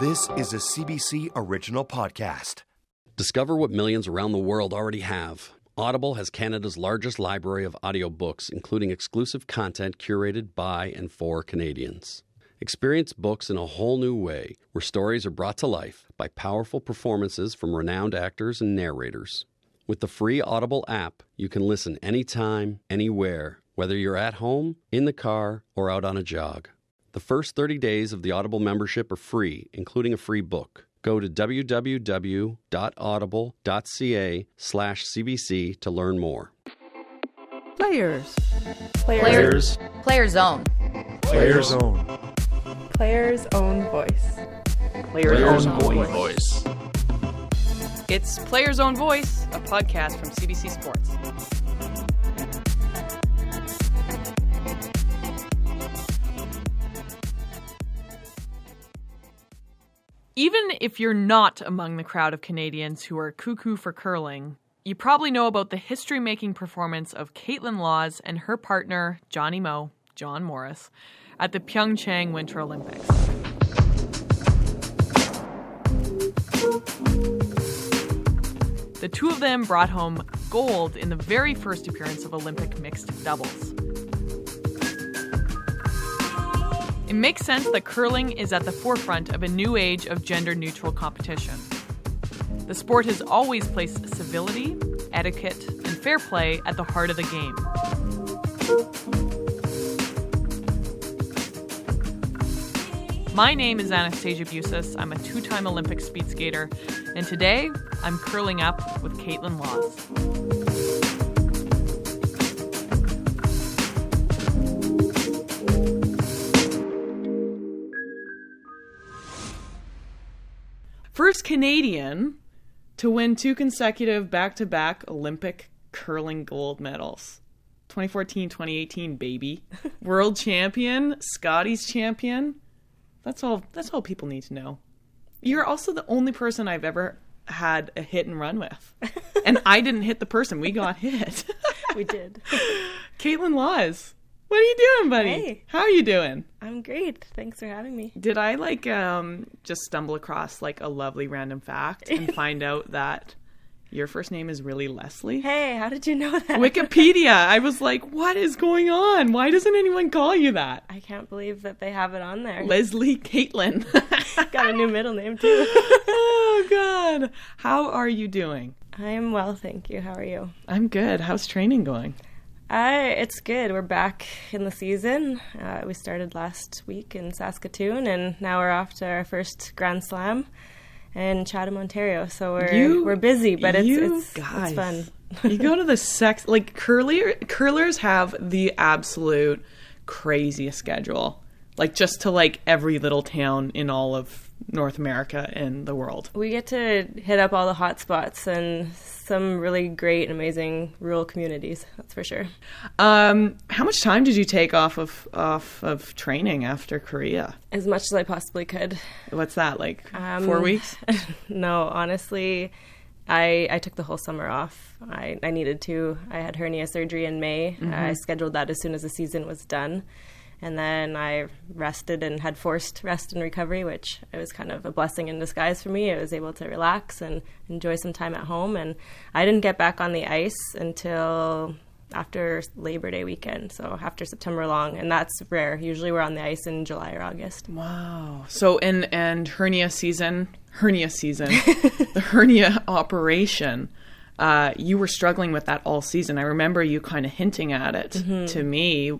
This is a CBC original podcast. Discover what millions around the world already have. Audible has Canada's largest library of audiobooks, including exclusive content curated by and for Canadians. Experience books in a whole new way, where stories are brought to life by powerful performances from renowned actors and narrators. With the free Audible app, you can listen anytime, anywhere, whether you're at home, in the car, or out on a jog. The first 30 days of the Audible membership are free, including a free book. Go to www.audible.ca/CBC to learn more. Players. Players. Player's own. Player's own. Player's own voice. Player's own voice. It's Player's Own Voice, a podcast from CBC Sports. Even if you're not among the crowd of Canadians who are cuckoo for curling, you probably know about the history-making performance of Kaitlyn Lawes and her partner, Johnny Mo, John Morris, at the PyeongChang Winter Olympics. The two of them brought home gold in the very first appearance of Olympic mixed doubles. It makes sense that curling is at the forefront of a new age of gender-neutral competition. The sport has always placed civility, etiquette, and fair play at the heart of the game. My name is Anastasia Bucsis. I'm a two-time Olympic speed skater, and today I'm curling up with Kaitlyn Lawes. First Canadian to win two consecutive back-to-back Olympic curling gold medals. 2014, 2018, baby. World champion, Scotties champion. That's all people need to know. You're also the only person I've ever had a hit and run with. And I didn't hit the person. We got hit. We did. Kaitlyn Lawes. What are you doing, buddy? Hey. How are you doing? I'm great. Thanks for having me. Did I just stumble across a lovely random fact and find out that your first name is really Leslie? Hey, how did you know that? Wikipedia. I was like, what is going on? Why doesn't anyone call you that? I can't believe that they have it on there. Leslie Kaitlyn. Got a new middle name too. Oh, God. How are you doing? I am well, thank you. How are you? I'm good. How's training going? It's good. We're back in the season. We started last week in Saskatoon, and now we're off to our first Grand Slam in Chatham, Ontario. So we're busy, but it's fun. You go to the curlers have the absolute craziest schedule. Just to every little town in all of North America and the world. We get to hit up all the hot spots and some really great, amazing rural communities. That's for sure. How much time did you take off of training after Korea? As much as I possibly could. What's that, 4 weeks? No, honestly, I took the whole summer off. I needed to. I had hernia surgery in May. Mm-hmm. I scheduled that as soon as the season was done. And then I rested and had forced rest and recovery, which it was kind of a blessing in disguise for me. I was able to relax and enjoy some time at home. And I didn't get back on the ice until after Labor Day weekend, so after September long. And that's rare. Usually we're on the ice in July or August. Wow. So, and hernia season, the hernia operation, you were struggling with that all season. I remember you kind of hinting at it to me,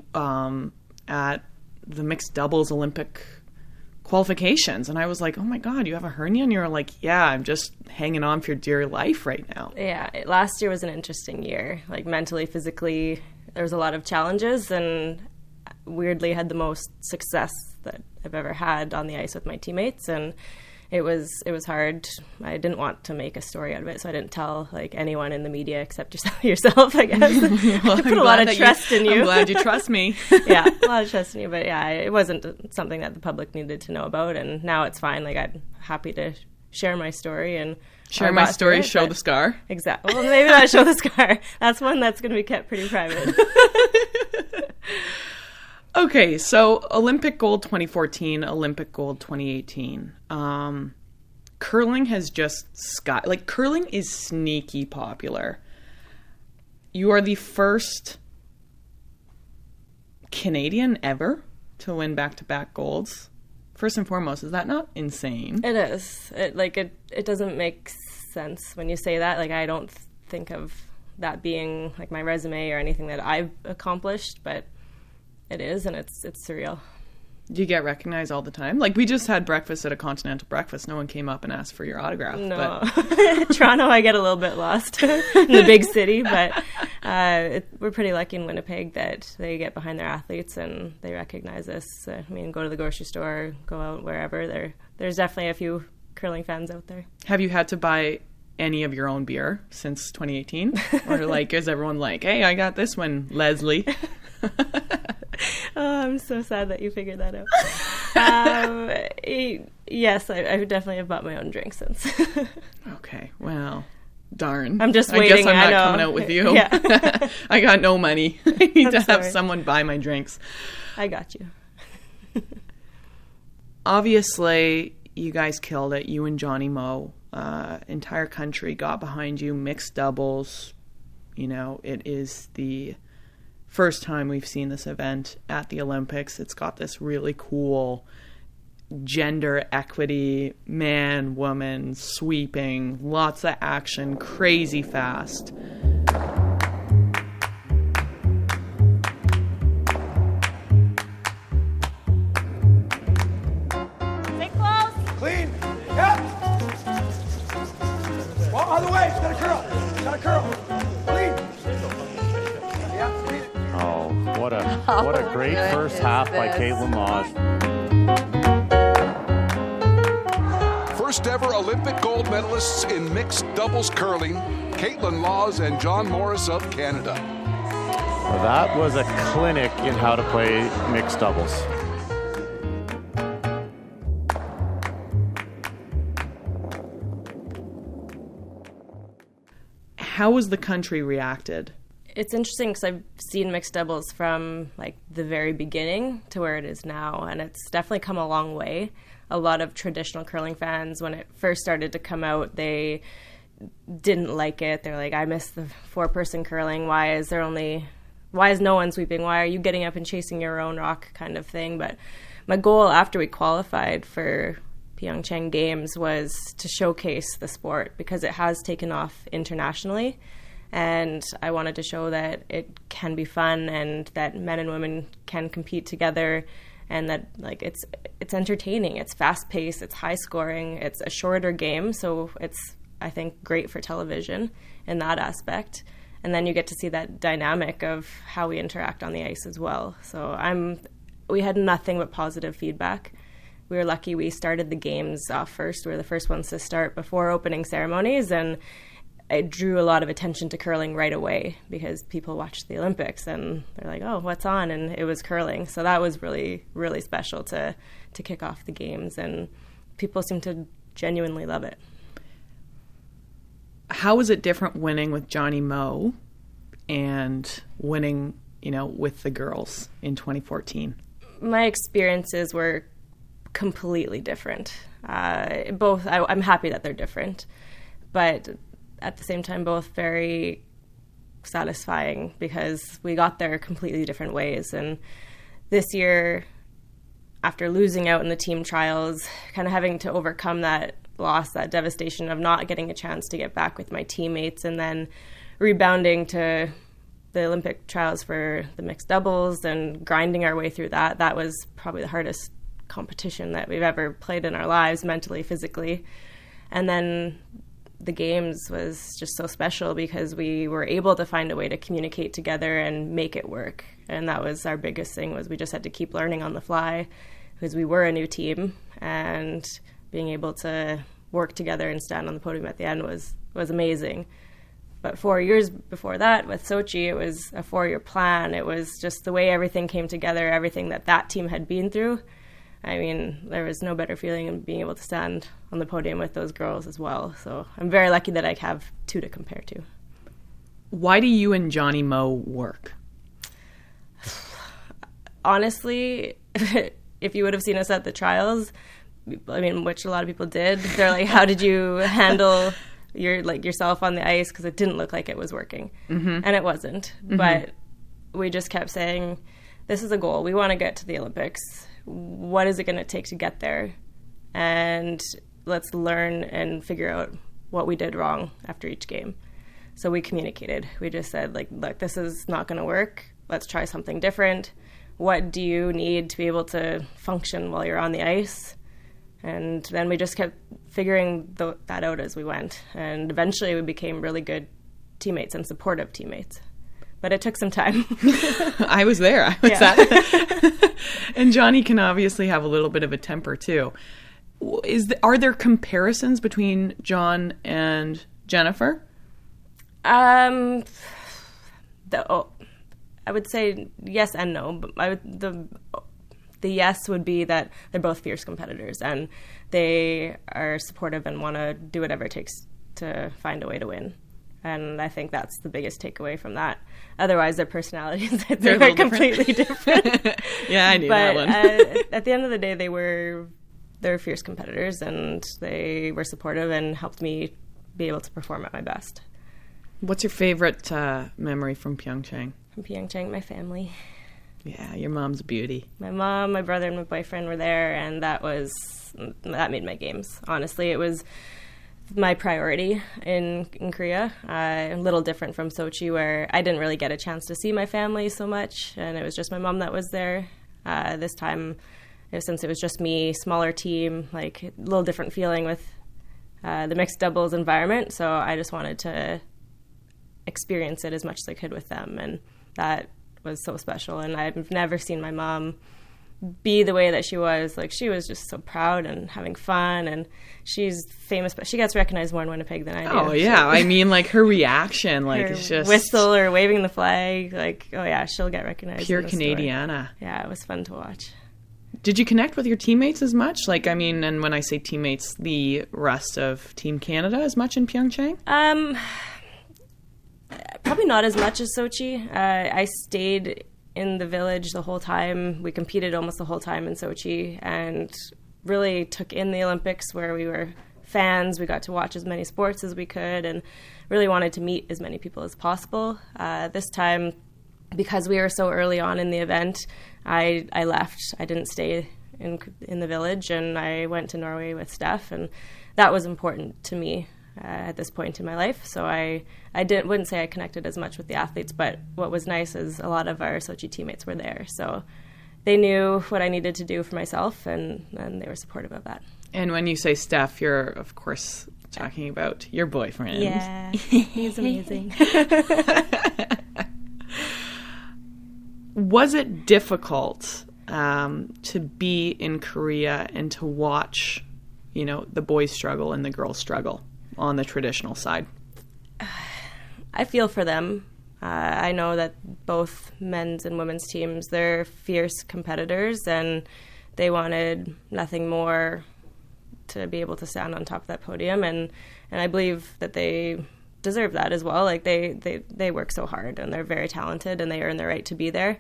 at the mixed doubles Olympic qualifications. And I was like, oh my God, you have a hernia? And you were like, yeah, I'm just hanging on for dear life right now. Yeah, last year was an interesting year. Mentally, physically, there was a lot of challenges, and weirdly had the most success that I've ever had on the ice with my teammates. And it was hard. I didn't want to make a story out of it, so I didn't tell anyone in the media except yourself, I guess. Well, I put a lot of trust in you. I'm glad you trust me. Yeah, a lot of trust in you. But yeah, it wasn't something that the public needed to know about, and now it's fine. I'm happy to share my story and share my story, show the scar. Exactly. Well, maybe not show the scar. That's one that's going to be kept pretty private. Okay, so Olympic gold 2014, Olympic gold 2018. Curling has just curling is sneaky popular. You are the first Canadian ever to win back-to-back golds. First and foremost, is that not insane? It is. It doesn't make sense when you say that. Like, I don't think of that being like my resume or anything that I've accomplished, but it is, and it's surreal. Do you get recognized all the time? Like, we just had breakfast at a continental breakfast. No one came up and asked for your autograph. No. But... Toronto, I get a little bit lost in the big city, but we're pretty lucky in Winnipeg that they get behind their athletes and they recognize us. I mean, go to the grocery store, go out wherever. There's definitely a few curling fans out there. Have you had to buy any of your own beer since 2018? Or, like, is everyone like, hey, I got this one, Leslie? Oh, I'm so sad that you figured that out. Yes, I definitely have bought my own drink since. Okay, well, darn. I'm just waiting. I guess I'm not coming out with you. Yeah. I got no money. I need to have someone buy my drinks. I got you. Obviously, you guys killed it. You and Johnny Moe. Entire country got behind you. Mixed doubles. You know, it is the first time we've seen this event at the Olympics. It's got this really cool gender equity, man, woman, sweeping, lots of action, crazy fast. Stay close. Clean. Yep. Well, other way. It's got a curl. Got a curl. Clean. Yeah, clean it. Oh, what a great first half by Kaitlyn Lawes. First ever Olympic gold medalists in mixed doubles curling, Kaitlyn Lawes and John Morris of Canada. Well, that was a clinic in how to play mixed doubles. How has the country reacted? It's interesting because I've seen mixed doubles from like the very beginning to where it is now, and it's definitely come a long way. A lot of traditional curling fans, when it first started to come out, they didn't like it. They're like, I miss the 4-person curling. Why is no one sweeping? Why are you getting up and chasing your own rock, kind of thing? But my goal after we qualified for PyeongChang Games was to showcase the sport because it has taken off internationally. And I wanted to show that it can be fun and that men and women can compete together, and that like it's entertaining, it's fast paced, it's high scoring, it's a shorter game, so it's, I think, great for television in that aspect. And then you get to see that dynamic of how we interact on the ice as well. So we had nothing but positive feedback. We were lucky we started the games off first. We were the first ones to start before opening ceremonies, and it drew a lot of attention to curling right away because people watched the Olympics and they're like, oh, what's on? And it was curling. So that was really, really special to kick off the games, and people seem to genuinely love it. How is it different winning with Johnny Moe and winning, with the girls in 2014? My experiences were completely different. I'm happy that they're different, but at the same time, both very satisfying because we got there completely different ways. And this year, after losing out in the team trials, kind of having to overcome that loss, that devastation of not getting a chance to get back with my teammates, and then rebounding to the Olympic trials for the mixed doubles and grinding our way through that was probably the hardest competition that we've ever played in our lives, mentally, physically. And then the games was just so special because we were able to find a way to communicate together and make it work. And that was our biggest thing, was we just had to keep learning on the fly because we were a new team, and being able to work together and stand on the podium at the end was amazing. But 4 years before that with Sochi, it was a 4-year plan. It was just the way everything came together, everything that team had been through. I mean, there was no better feeling than being able to stand on the podium with those girls as well. So I'm very lucky that I have two to compare to. Why do you and Johnny Moe work? honestly, if you would have seen us at the trials, I mean, which a lot of people did, they're like, how did you handle yourself on the ice? Because it didn't look like it was working. And it wasn't. But we just kept saying, this is a goal. We want to get to the Olympics. What is it going to take to get there? And let's learn and figure out what we did wrong after each game. So we communicated. We just said, like, look, this is not going to work. Let's try something different. What do you need to be able to function while you're on the ice? And then we just kept figuring that out as we went. And eventually we became really good teammates and supportive teammates. But it took some time. I was there. I was at it. And Johnny can obviously have a little bit of a temper too. Are there comparisons between John and Jennifer? I would say yes and no. But the yes would be that they're both fierce competitors and they are supportive and want to do whatever it takes to find a way to win. And I think that's the biggest takeaway from that. Otherwise, their personalities they're completely different. Yeah, I knew that one. At the end of the day, they're fierce competitors and they were supportive and helped me be able to perform at my best. What's your favorite memory from PyeongChang? From PyeongChang, my family. Yeah, your mom's a beauty. My mom, my brother, and my boyfriend were there, and that made my games. Honestly, it was my priority in Korea. A little different from Sochi, where I didn't really get a chance to see my family so much, and it was just my mom that was there. This time, since it was just me, smaller team, like a little different feeling with the mixed doubles environment. So I just wanted to experience it as much as I could with them, and that was so special. And I've never seen my mom be the way that she was. Like, she was just so proud and having fun, and she's famous, but she gets recognized more in Winnipeg than I do. Oh yeah, I mean, like, her reaction, like, her it's just whistle or waving the flag, like, oh yeah, she'll get recognized. Pure in the story. Canadiana. Yeah, it was fun to watch. Did you connect with your teammates as much? Like, I mean, and when I say teammates, the rest of Team Canada as much in PyeongChang? Probably not as much as Sochi. I stayed in the village the whole time. We competed almost the whole time in Sochi and really took in the Olympics, where we were fans. We got to watch as many sports as we could and really wanted to meet as many people as possible. This time, because we were so early on in the event, I left. I didn't stay in the village, and I went to Norway with Steph, and that was important to me at this point in my life. So I wouldn't say I connected as much with the athletes, but what was nice is a lot of our Sochi teammates were there. So they knew what I needed to do for myself, and they were supportive of that. And when you say Steph, you're, of course, talking about your boyfriend. Yeah, he's amazing. Was it difficult to be in Korea and to watch, the boys struggle and the girls struggle on the traditional side? I feel for them. I know that both men's and women's teams, they're fierce competitors, and they wanted nothing more to be able to stand on top of that podium, and I believe that they deserve that as well. Like, they work so hard, and they're very talented, and they earn the right to be there.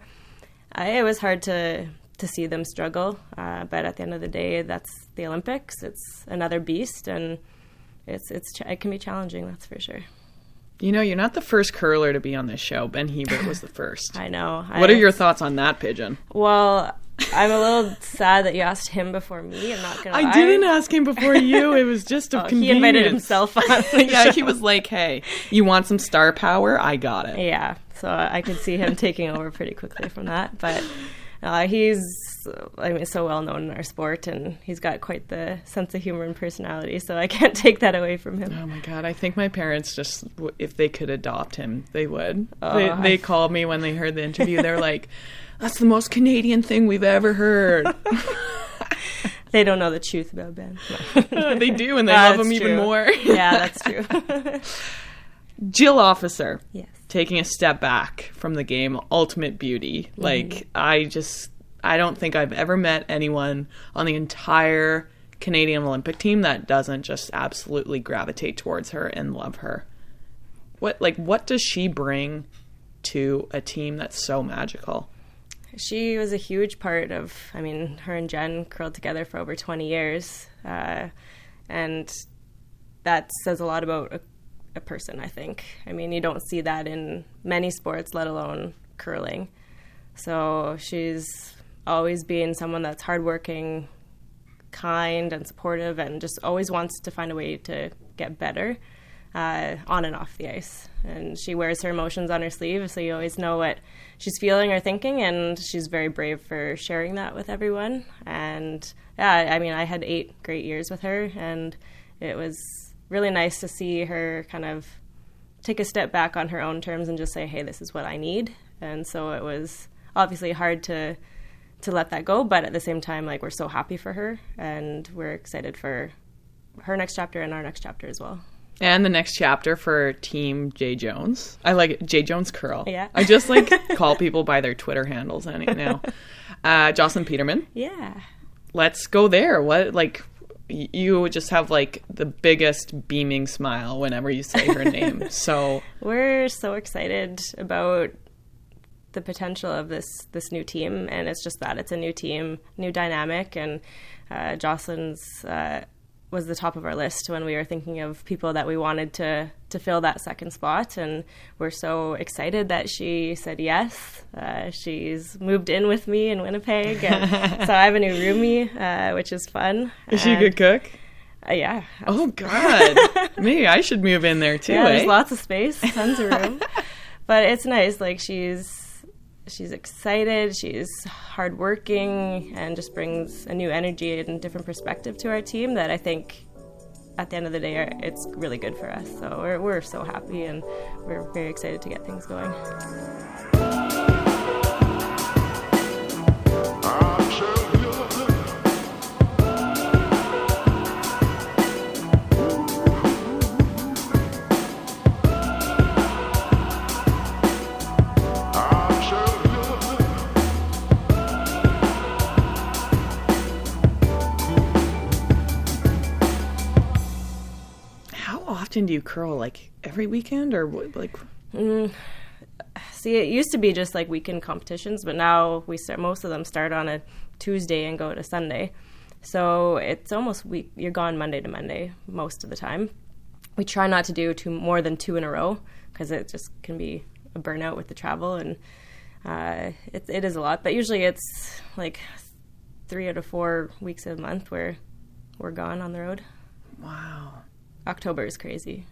It was hard to see them struggle, but at the end of the day, that's the Olympics. It's another beast, and it can be challenging, that's for sure. You're not the first curler to be on this show. Ben Hebert was the first. I know. What are your thoughts on that pigeon? Well, I'm a little sad that you asked him before me. I'm not going to lie. I didn't ask him before you. It was just a convenience. He invited himself on. Yeah, he was like, hey, you want some star power? I got it. Yeah, so I could see him taking over pretty quickly from that. But he's so well known in our sport, and he's got quite the sense of humor and personality, so I can't take that away from him. Oh my God, I think my parents just, if they could adopt him, they would. They called me when they heard the interview. They're like, that's the most Canadian thing we've ever heard. They don't know the truth about Ben. They do, and they love him even more. Yeah, that's true. Jill Officer. Yes. Taking a step back from the game, ultimate beauty. Mm-hmm. Like, I don't think I've ever met anyone on the entire Canadian Olympic team that doesn't just absolutely gravitate towards her and love her. What does she bring to a team that's so magical? She was a huge part of, I mean, her and Jen curled together for over 20 years. And that says a lot about a person, I think. I mean, you don't see that in many sports, let alone curling. So she's always been someone that's hardworking, kind, and supportive, and just always wants to find a way to get better on and off the ice. And she wears her emotions on her sleeve, so you always know what she's feeling or thinking, and she's very brave for sharing that with everyone. And yeah, I mean, I had 8 great years with her, and it was really nice to see her kind of take a step back on her own terms and just say, hey, this is what I need. And so it was obviously hard to let that go, but at the same time, like, we're so happy for her, and we're excited for her next chapter and our next chapter as well. And the next chapter for Team J. Jones. I like it. J. Jones Curl. Yeah. I just call people by their Twitter handles now. Jocelyn Peterman. Yeah. Let's go there. You just have the biggest beaming smile whenever you say her name. So we're so excited about the potential of this new team, and it's just that it's a new team, new dynamic, and Jocelyn's was the top of our list when we were thinking of people that we wanted to fill that second spot, and we're so excited that she said yes. She's moved in with me in Winnipeg, and so I have a new roomie, which is fun. Is she a good cook? Yeah. Oh, God. Maybe I should move in there, too, There's lots of space, tons of room. But it's nice. She's excited, she's hardworking, and just brings a new energy and different perspective to our team that I think at the end of the day it's really good for us. So we're so happy, and we're very excited to get things going. Often do you curl, every weekend, or See, it used to be just weekend competitions, but now most of them start on a Tuesday and go to Sunday. So it's almost you're gone Monday to Monday most of the time. We try not to do more than 2 in a row, because it just can be a burnout with the travel, and it is a lot. But usually it's 3 out of 4 weeks a month where we're gone on the road. Wow. October is crazy.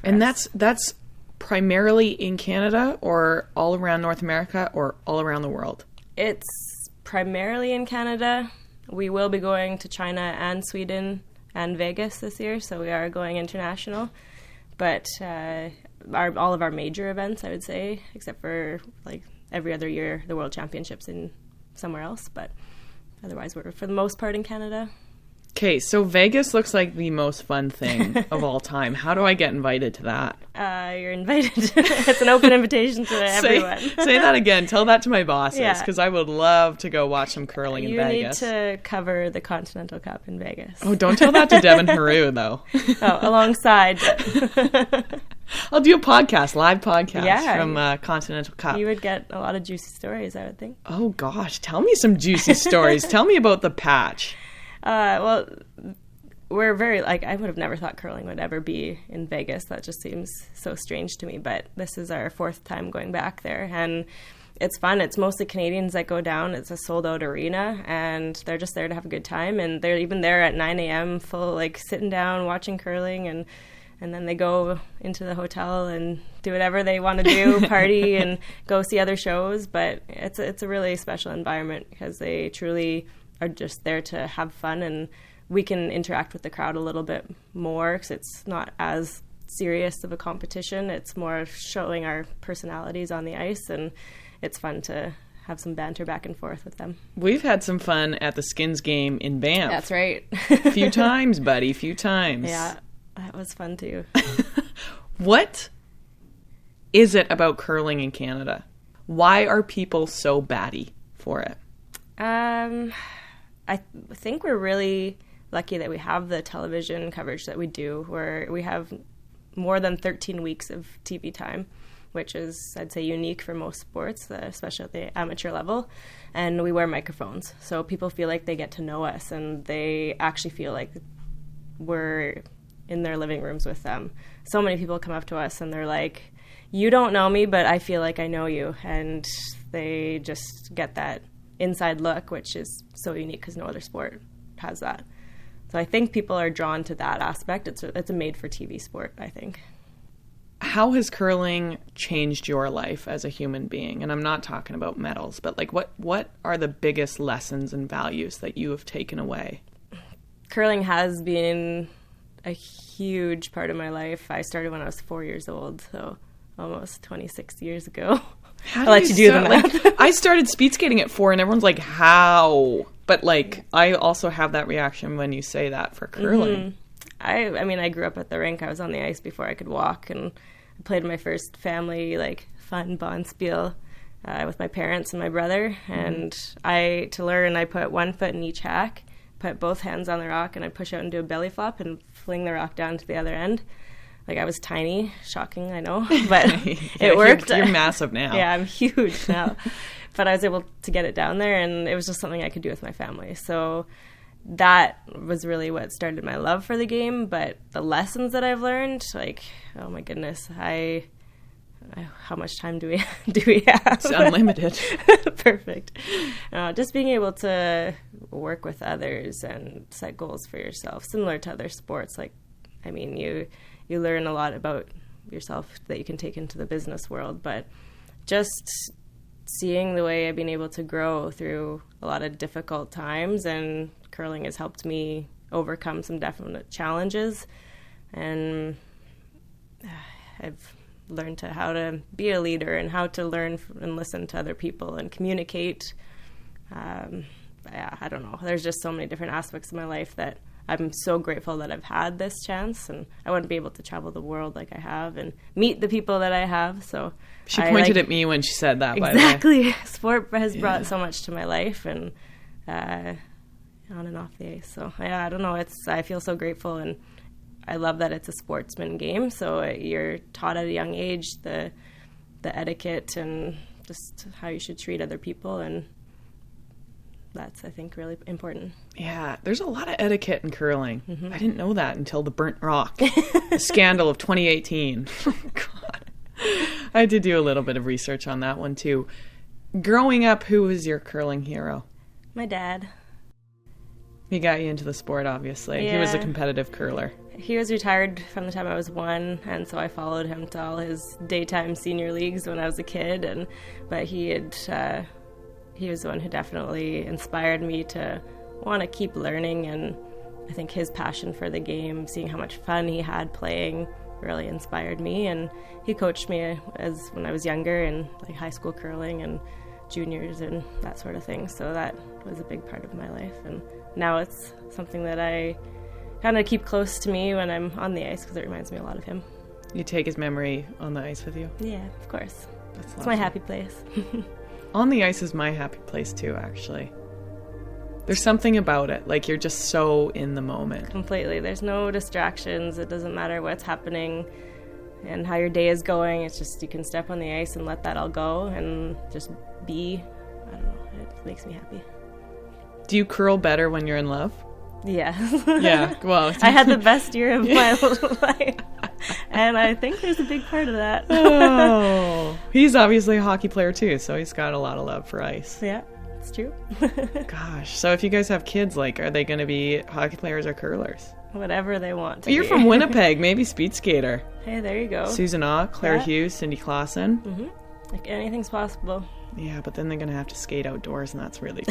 And that's primarily in Canada, or all around North America, or all around the world? It's primarily in Canada. We will be going to China and Sweden and Vegas this year, so we are going international. But all of our major events, I would say, except for every other year, the World Championships in somewhere else. But otherwise, we're for the most part in Canada. Okay, so Vegas looks like the most fun thing of all time. How do I get invited to that? You're invited. It's an open invitation to everyone. Say that again. Tell that to my bosses, because I would love to go watch some curling in Vegas. You need to cover the Continental Cup in Vegas. Oh, don't tell that to Devin Haru, though. Oh, alongside. I'll do a live podcast from Continental Cup. You would get a lot of juicy stories, I would think. Oh, gosh. Tell me some juicy stories. Tell me about the patch. Well, we're very, I would have never thought curling would ever be in Vegas. That just seems so strange to me. But this is our 4th time going back there. And it's fun. It's mostly Canadians that go down. It's a sold-out arena. And they're just there to have a good time. And they're even there at 9 a.m. full, sitting down, watching curling. And then they go into the hotel and do whatever they want to do, party and go see other shows. But it's a really special environment, because they truly are just there to have fun, and we can interact with the crowd a little bit more, because it's not as serious of a competition. It's more showing our personalities on the ice, and it's fun to have some banter back and forth with them. We've had some fun at the Skins game in Banff. That's right. Few times, buddy, few times. Yeah, that was fun too. What is it about curling in Canada? Why are people so batty for it? I think we're really lucky that we have the television coverage that we do, where we have more than 13 weeks of TV time. which is, I'd say, unique for most sports, especially at the amateur level. And we wear microphones, so people feel like they get to know us, and they actually feel like we're in their living rooms with them. So many people come up to us and they're like, you don't know me, but I feel like I know you. And they just get that inside look, which is so unique because no other sport has that. So I think people are drawn to that aspect. It's a made-for-TV sport, I think. How has curling changed your life as a human being? And I'm not talking about medals, but like what are the biggest lessons and values that you have taken away? Curling has been a huge part of my life. I started when I was 4 years old, so almost 26 years ago. I'll let you do the math. I started speed skating at 4, and everyone's like, how? But like, I also have that reaction when you say that for curling. Mm-hmm. I mean, I grew up at the rink. I was on the ice before I could walk, and I played my first family, like, fun bonspiel with my parents and my brother. And to learn, I put one foot in each hack, put both hands on the rock, and I push out and do a belly flop and fling the rock down to the other end. Like, I was tiny, shocking, I know, but it worked. You're massive now. Yeah, I'm huge now. But I was able to get it down there, and it was just something I could do with my family. So that was really what started my love for the game. But the lessons that I've learned, like, oh my goodness, how much time do we have? It's unlimited. Perfect. Just being able to work with others and set goals for yourself, similar to other sports. Like, I mean, you learn a lot about yourself that you can take into the business world, but just seeing the way I've been able to grow through a lot of difficult times, and curling has helped me overcome some definite challenges, and I've learned how to be a leader and how to learn and listen to other people and communicate. I don't know. There's just so many different aspects of my life that I'm so grateful that I've had this chance, and I wouldn't be able to travel the world like I have and meet the people that I have. So she pointed at me when she said that. Exactly. By the way. Sport has brought so much to my life, and on and off the ice. So I don't know. I feel so grateful, and I love that it's a sportsman game. So you're taught at a young age the etiquette and just how you should treat other people, and that's, I think, really important. Yeah, there's a lot of etiquette in curling. Mm-hmm. I didn't know that until the burnt rock, the scandal of 2018. Oh, God. I did do a little bit of research on that one, too. Growing up, who was your curling hero? My dad. He got you into the sport, obviously. Yeah. He was a competitive curler. He was retired from the time I was 1, and so I followed him to all his daytime senior leagues when I was a kid. But he was the one who definitely inspired me to want to keep learning, and I think his passion for the game, seeing how much fun he had playing, really inspired me. And he coached me when I was younger in like high school curling and juniors and that sort of thing. So that was a big part of my life, and now it's something that I kind of keep close to me when I'm on the ice because it reminds me a lot of him. You take his memory on the ice with you? Yeah, of course. It's my happy place. On the ice is my happy place too, actually. There's something about it, like you're just so in the moment. Completely. There's no distractions. It doesn't matter what's happening and how your day is going. It's just you can step on the ice and let that all go and just be. I don't know. It makes me happy. Do you curl better when you're in love? Yeah. Yeah, well. I had the best year of my life. And I think there's a big part of that. Oh. He's obviously a hockey player too, so he's got a lot of love for ice. Yeah, it's true. Gosh, so if you guys have kids, like, are they going to be hockey players or curlers? Whatever they want to You're be. from Winnipeg, maybe speed skater. Hey, there you go. Susan Ah, Claire Hughes, Cindy Clausen. Mm-hmm. Like, anything's possible. Yeah, but then they're going to have to skate outdoors, and that's really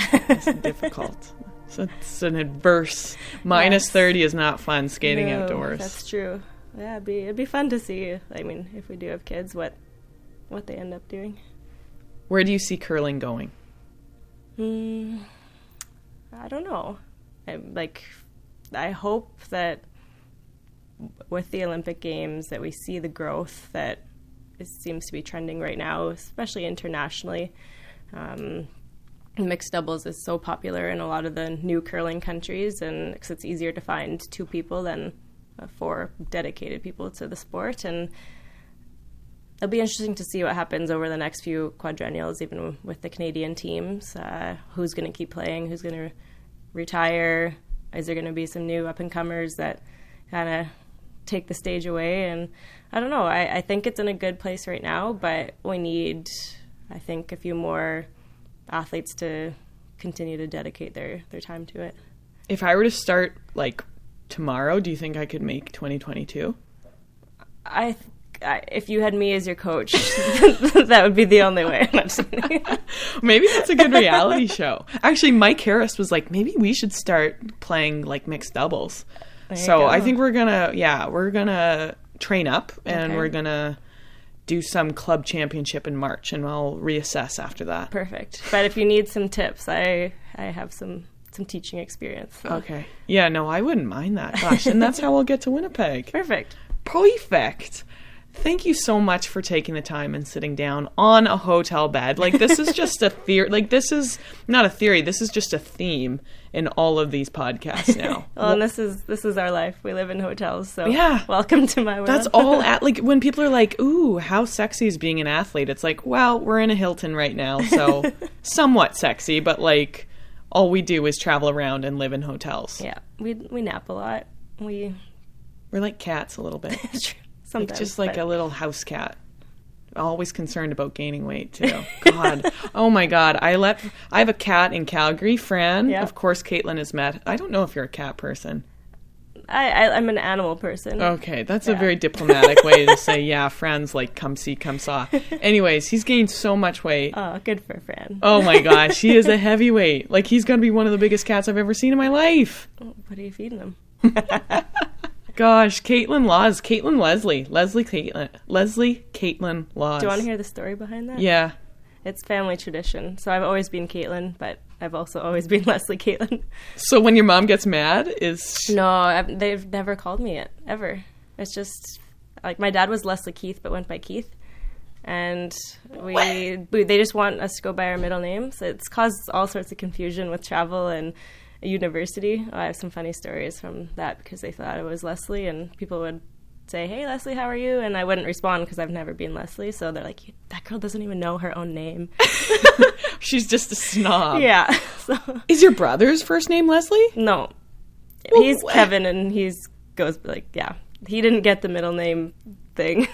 difficult. So it's an adverse. Minus 30 is not fun skating outdoors. That's true. Yeah, it'd be fun to see. I mean, if we do have kids, what they end up doing. Where do you see curling going? I don't know. I hope that with the Olympic Games that we see the growth that it seems to be trending right now, especially internationally. Mixed doubles is so popular in a lot of the new curling countries, and because it's easier to find 2 people than 4 dedicated people to the sport. And it'll be interesting to see what happens over the next few quadrennials, even with the Canadian teams. Who's going to keep playing? Who's going to retire? Is there going to be some new up-and-comers that kind of take the stage away? And I don't know. I think it's in a good place right now, but we need, I think, a few more athletes to continue to dedicate their time to it. If I were to start, like, tomorrow, do you think I could make 2022? If you had me as your coach, that would be the only way. Maybe that's a good reality show. Actually, Mike Harris was like, maybe we should start playing like mixed doubles. So I think we're gonna train up and we're gonna do some club championship in March, and I'll reassess after that. Perfect. But if you need some tips, I have some teaching experience. So. Okay. Yeah, no, I wouldn't mind that. Gosh, and that's how I'll get to Winnipeg. Perfect. Thank you so much for taking the time and sitting down on a hotel bed. Like, this is just a theory. Like, this is not a theory. This is just a theme in all of these podcasts now. And this is our life. We live in hotels, so yeah. Welcome to my world. That's all. Like, when people are like, "Ooh, how sexy is being an athlete?" It's like, well, we're in a Hilton right now, so somewhat sexy, but like, all we do is travel around and live in hotels. Yeah, we nap a lot. We're like cats a little bit. Sometimes, like just like a little house cat. Always concerned about gaining weight too. God. Oh my God. I have a cat in Calgary, Fran. Yeah. Of course, Kaitlyn has met. I don't know if you're a cat person. I'm an animal person. Okay, that's a very diplomatic way to say, yeah, Fran's like, come see, come saw. Anyways, he's gained so much weight. Oh, good for Fran. Oh my gosh, he is a heavyweight. Like, he's going to be one of the biggest cats I've ever seen in my life. Oh, what are you feeding him? Gosh, Kaitlyn Lawes. Kaitlyn Leslie Kaitlyn Lawes. Do you want to hear the story behind that? Yeah. It's family tradition. So I've always been Kaitlyn, but I've also always been Leslie Kaitlyn. So when your mom gets mad, No, they've never called me it, ever. It's just, like, my dad was Leslie Keith, but went by Keith. And they just want us to go by our middle names. It's caused all sorts of confusion with travel and university. I have some funny stories from that because they thought it was Leslie, and people would say, "Hey Leslie, how are you?" And I wouldn't respond because I've never been Leslie, so they're like, "That girl doesn't even know her own name." She's just a snob. Yeah. So. Is your brother's first name Leslie? No. Well, he's Kevin, and he didn't get the middle name thing.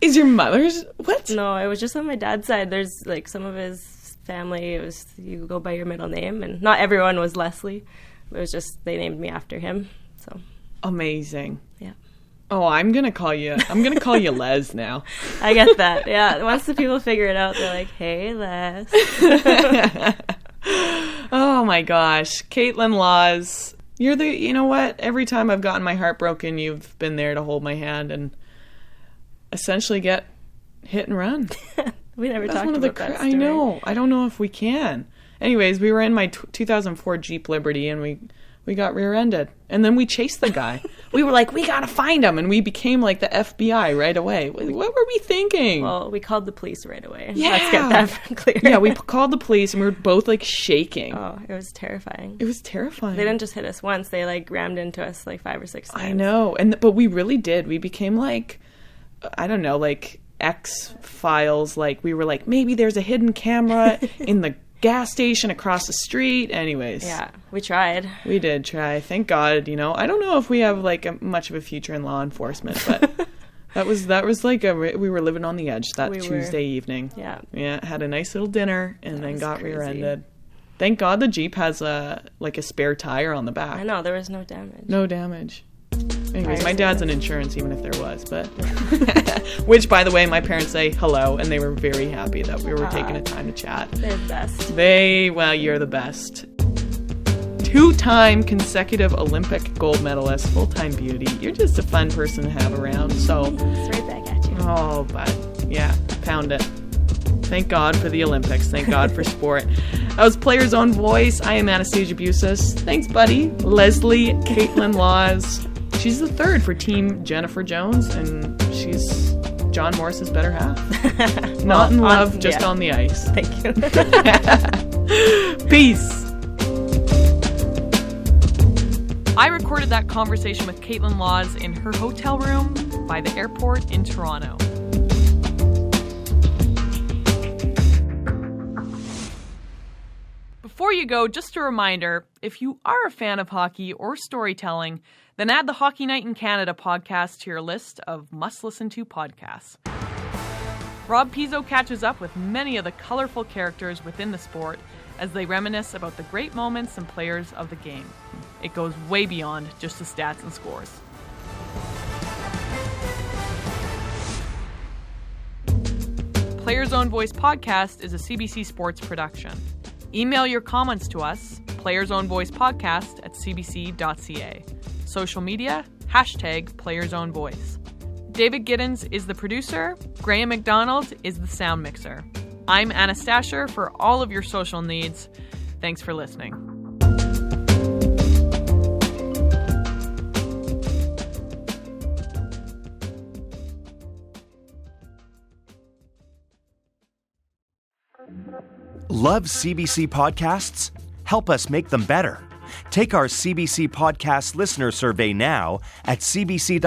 Is your mother's what? No, it was just on my dad's side. There's like some of his family, it was you go by your middle name, and not everyone was Leslie. It was just they named me after him. So amazing. Yeah. Oh, I'm gonna call you Les now. I get that. Yeah. Once the people figure it out, they're like, "Hey, Les." Oh my gosh, Kaitlyn Lawes, you know what? Every time I've gotten my heart broken, you've been there to hold my hand and essentially get hit and run. We never talked about that story. I know. I don't know if we can. Anyways, we were in my 2004 Jeep Liberty, and we got rear-ended. And then we chased the guy. We were like, we gotta find him. And we became like the FBI right away. What were we thinking? Well, we called the police right away. Yeah. Let's get that clear. Yeah, we called the police, and we were both like shaking. Oh, it was terrifying. It was terrifying. They didn't just hit us once. They like rammed into us like 5 or 6 times. I know. But we really did. We became like, I don't know, like X-Files. Like, we were like, maybe there's a hidden camera in the gas station across the street. Anyways, yeah, we tried. We did try. Thank God. I don't know if we have like much of a future in law enforcement, but that was like we were living on the edge that Tuesday evening. Yeah, had a nice little dinner and then got rear-ended. Thank God the Jeep has a spare tire on the back. I know, there was no damage. No damage. Anyways, my dad's in insurance, even if there was, but which, by the way, my parents say hello, and they were very happy that we were taking a time to chat. They're the best. You're the best. 2-time consecutive Olympic gold medalist, full-time beauty. You're just a fun person to have around. So it's right back at you. Oh, but yeah, pound it. Thank God for the Olympics. Thank God for sport. That was Player's Own Voice. I am Anastasia Bucsis. Thanks, buddy. Leslie Kaitlyn Lawes. She's the third for Team Jennifer Jones, and she's John Morris's better half. Not in love, just on the ice. Thank you. Peace. I recorded that conversation with Kaitlyn Lawes in her hotel room by the airport in Toronto. Before you go, just a reminder, if you are a fan of hockey or storytelling, then add the Hockey Night in Canada podcast to your list of must-listen-to podcasts. Rob Pizzo catches up with many of the colorful characters within the sport as they reminisce about the great moments and players of the game. It goes way beyond just the stats and scores. Players Own Voice podcast is a CBC Sports production. Email your comments to us, playersownvoicepodcast@cbc.ca. Social media, #PlayersOwnVoice. David Giddens is the producer. Graham McDonald is the sound mixer. I'm Anastasia for all of your social needs. Thanks for listening. Love CBC podcasts? Help us make them better. Take our CBC Podcast listener survey now at cbc.ca.